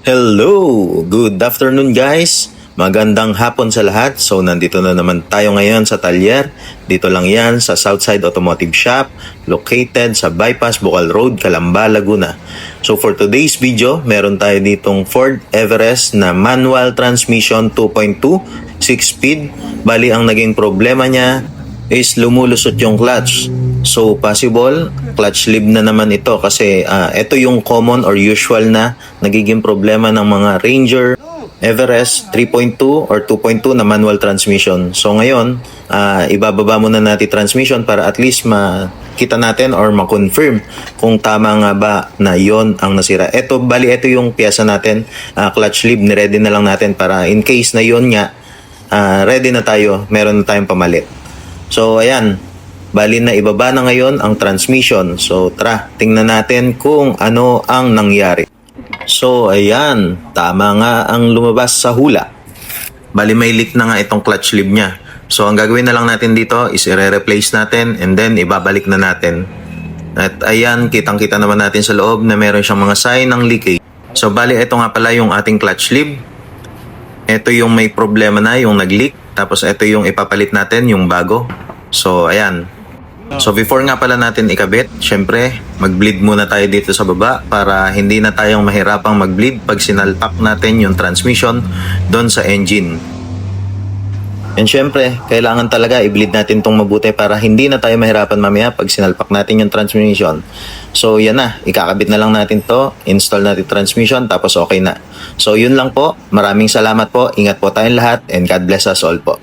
Hello! Good afternoon guys! Magandang hapon sa lahat. So nandito na naman tayo ngayon sa Talyer. Dito lang yan sa Southside Automotive Shop located sa Bypass Bocal Road, Calamba, Laguna. So for today's video, meron tayo ditong Ford Everest na manual transmission 2.2 6-speed. Bali ang naging problema niya is lumulusot yung clutch. So possible clutch lead na naman ito kasi ito yung common or usual na nagiging problema ng mga Ranger, Everest 3.2 or 2.2 na manual transmission. So ngayon, ibababa muna natin transmission para at least makita natin or ma-confirm kung tama nga ba na yon ang nasira. Ito yung piyesa natin, clutch lead, ni-ready na lang natin para in case na yon nga, ready na tayo, meron na tayong pamalit. So ayan, bali na ibaba na ngayon ang transmission. So tara, tingnan natin kung ano ang nangyari. So ayan, tama nga ang lumabas sa hula. Bali may leak na nga itong clutch lead niya. So ang gagawin na lang natin dito is i-replace natin and then ibabalik na natin. At ayan, kitang-kita naman natin sa loob na meron siyang mga sign ng leakage. So bali ito nga pala yung ating clutch lead. Ito yung may problema na, yung nag-leak. Tapos ito yung ipapalit natin, yung bago. So ayan. So before nga pala natin ikabit, syempre mag-bleed muna tayo dito sa baba para hindi na tayong mahirapang mag-bleed pag sinalpak natin yung transmission doon sa engine. And syempre, kailangan talaga i-bleed natin tong mabuti para hindi na tayo mahirapan mamaya pag sinalpak natin yung transmission. So yan na, ikakabit na lang natin to, install natin transmission, tapos okay na. So yun lang po, maraming salamat po, ingat po tayong lahat, and God bless us all po.